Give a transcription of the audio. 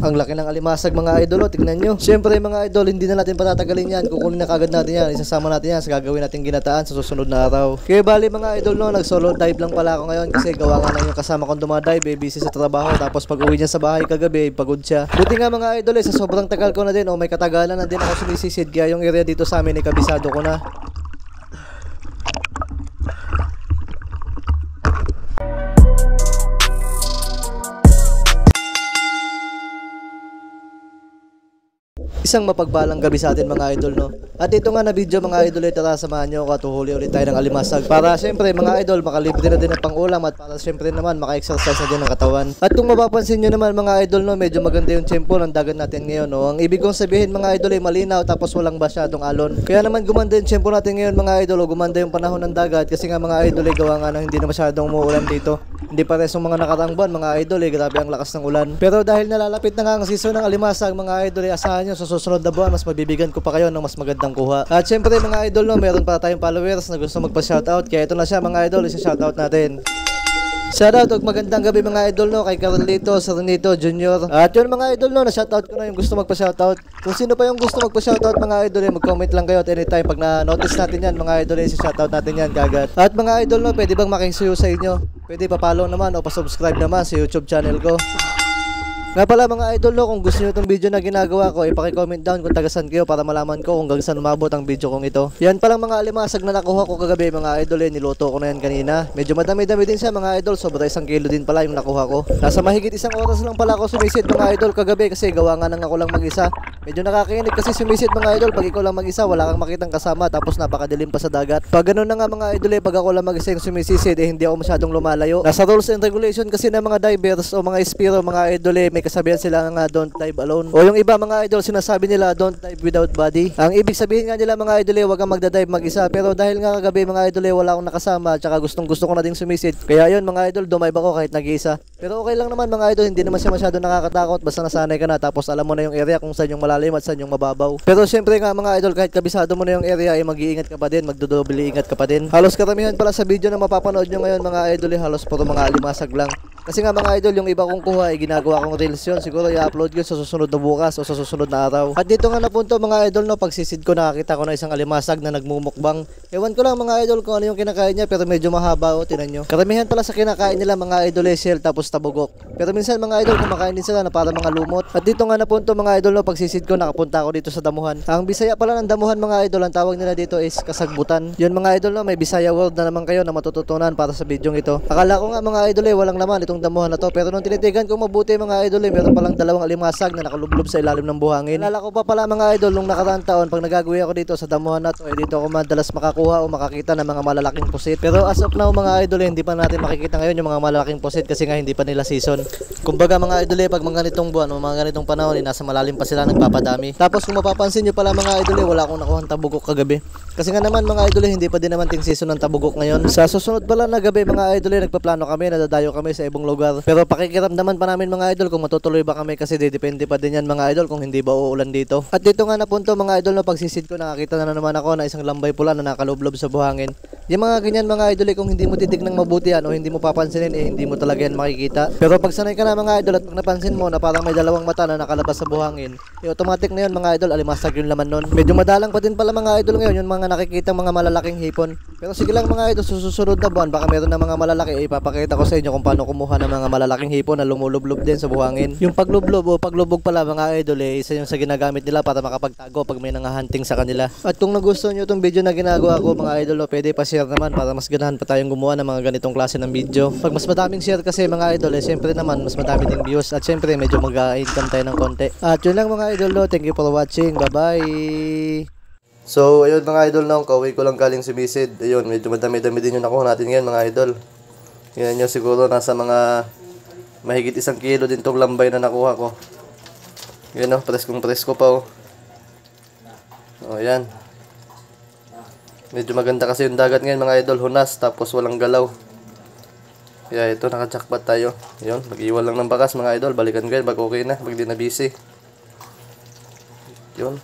Ang laki ng alimasag mga idol, tingnan nyo. Siyempre mga idol, hindi na natin patatagalin yan. Kukunin na kagad natin yan. Isasama natin yan sa gagawin natin ginataan sa susunod na araw. Kaya bali mga idol no, nag solo dive lang pala ako ngayon kasi gawa nga lang yung kasama kong dumadive busy sa trabaho. Tapos pag uwi niya sa bahay kagabi, pagod siya. Buti nga mga idol sa sobrang tagal ko na din may katagalan na din ako sumisisid. Kaya yung area dito sa amin kabisado ko na. Isang mapagbalang gabi sa atin mga idol no. At ito nga na video mga idol, tara samahan nyo ako at uhuli ulit tayo ng alimasag para syempre mga idol makalibre na din ng pangulam at para syempre naman maka-exercise na din ng katawan. At kung mapapansin nyo naman mga idol no, medyo maganda yung tempo ng dagat natin ngayon no. Ang ibig kong sabihin mga idol ay malinaw tapos walang masyadong alon. Kaya naman gumanda yung tempo natin ngayon mga idol o gumanda yung panahon ng dagat kasi nga mga idol ay gawa nga ng hindi na masyadong umuulan dito. Hindi pares yung mga nakaraang buwan mga idol grabe ang lakas ng ulan. Pero dahil nalalapit na nga ang season ng alimasag mga idol asahan nyo sa susunod na buwan mas mabibigyan ko pa kayo ng mas magandang kuha. At syempre mga idol no, meron pa tayong followers na gusto magpa-shoutout kaya ito na siya mga idol, isa-shoutout natin. Shoutout magandang gabi mga idol no, kay Carlito Serenito Jr. At yun mga idol no, na-shoutout ko na yung gusto magpa-shoutout. Kung sino pa yung gusto magpa-shoutout mga idol mag-comment lang kayo at anytime pag na-notice natin yan mga idol si-shoutout natin yan kagad. At mga idol no, pwede bang makisuyo sa inyo? Pwede pa-follow naman o pa-subscribe naman sa YouTube channel ko. Nga pala mga idol no, kung gusto nyo itong video na ginagawa ko, ipaki-comment down kung tagasan kayo para malaman ko kung hanggang saan umabot ang video kong ito. Yan palang mga alimasag na nakuha ko kagabi mga idol niluto ko na yan kanina. Medyo madami-dami din siya mga idol, sobra 1 kilo din pala yung nakuha ko. Nasa mahigit 1 oras lang pala ako sumisid mga idol kagabi kasi gawa nga nang ako lang mag-isa. Medyo nakakainip kasi sumisid mga idol pag ikaw lang mag-isa, wala kang makitang kasama tapos napakadilim pa sa dagat. Pag ganun na nga mga idol pag ako lang mag-isa yung sumisisid hindi ako masyadong lumalayo. Nasa rules and regulation kasi ng mga divers o mga espiro mga idol may kasabihan sila nga don't dive alone. O yung iba mga idol sinasabi nila don't dive without body. Ang ibig sabihin nga nila mga idol huwag kang magda-dive mag-isa. Pero dahil nga kagabi mga idol wala akong nakasama at saka gustong gusto ko na ding sumisid. Kaya yun mga idol dumive ako kahit nag-iisa. Pero okay lang naman mga idol, hindi naman siya masyado nakakatakot basta nasanay ka na tapos alam mo na yung area kung saan yung malalim at saan yung mababaw. Pero syempre nga mga idol kahit kabisado mo na yung area ay mag-iingat ka pa din, magdodobli ingat ka pa din. Halos karamihan pala sa video na mapapanood nyo ngayon mga idol halos puro mga alimasag lang. Kasi nga mga idol yung iba kong kuha ay ginagawa kong reels yun. Siguro i-upload yun sa susunod na bukas o sa susunod na araw. At dito nga napunto mga idol no, pagsisid ko nakakita ko na isang alimasag na nagmumukbang. Ewan ko lang mga idol kung ano yung kinakain niya pero medyo mahaba o tinan nyo. Karamihan pala sa kinakain nila mga idol shell tapos tabugok. Pero minsan mga idol kumakain din sila na para mga lumot. At dito nga napunto mga idol no, pagsisid ko nakapunta ako dito sa damuhan. Ang Bisaya pala ng damuhan mga idol, ang tawag nila dito is kasagbutan. Yun mga idol no, may Bisaya word na naman kayo na matututunan para sa bidyong ito. Akala ko nga mga idol walang naman itong damuhan na to pero nung tinitigan ko mabuti mga idol meron palang 2 alimasag na nakalublob sa ilalim ng buhangin. Alala ko pa pala mga idol nung nakaraang taon pag nagagawin ako dito sa damuhan na to dito ako madalas makakuha o makakita ng mga malalaking pusit. Pero as of now mga idol hindi pa natin makikita ngayon yung mga malalaking pusit kasi nga hindi pa nila season. Kumbaga mga idol pag mga ganitong buwan o mga ganitong panahon nasa malalim pa sila nagpapadami. Tapos kung mapapansin nyo pala mga idol wala akong nakuhang tabugok kagabi. Kasi nga naman mga idol hindi pa din naman ting season ng tabugok ngayon. Sa susunod pala na gabi mga idol nagpaplano kami, nadadayo kami sa ibang lugar. Pero pakikiramdaman pa namin mga idol kung matutuloy ba kami kasi depende pa din yan mga idol kung hindi ba uulan dito. At dito nga napunto mga idol na pagsisid ko nakakita na naman ako na isang lambay pula na nakalublob sa buhangin. Yung mga ganyan mga idol kung hindi mo titignan mabuti yan o hindi mo papansinin hindi mo talaga yan makikita. Pero pag sanay ka na mga idol at pag napansin mo na parang may 2 mata na nakalabas sa buhangin, automatic na yun mga idol alimasag yung laman nun. Medyo madalang pa din pala mga idol ngayon yung mga nakikita mga malalaking hipon. Pero sige lang mga idol susunod na buwan baka meron na mga malalaki ipapakita ko sa inyo kung paano kumuha ng mga malalaking hipon na lumulublob din sa buhangin. Yung paglublob o paglubog pala mga idol isa yung sa ginagamit nila para makapagtago pag may nangahunting sa kanila. At kung nagustuhan nyo itong video na ginagawa ko mga idol pwede pa-share naman para mas ganahan pa tayong gumawa ng mga ganitong klase ng video. Pag mas madaming share kasi mga idol syempre naman mas madami ding views at syempre medyo mag-income tayo ng konti. At yun lang mga idol thank you for watching, bye bye. So ayun mga idol kauwi ko lang galing sumisid. Ayun medyo madami-dami din yung nakuha natin ngayon mga idol. Yan nyo siguro nasa mga mahigit 1 kilo din tong lambay na nakuha ko. Yan preskong-presko pa yan. Medyo maganda kasi yung dagat ngayon mga idol, hunas tapos walang galaw. Kaya ito naka-jackpot tayo. Yun, mag-iwan lang ng bakas mga idol, balikan kayo pag okay na, pag di na busy. Yun.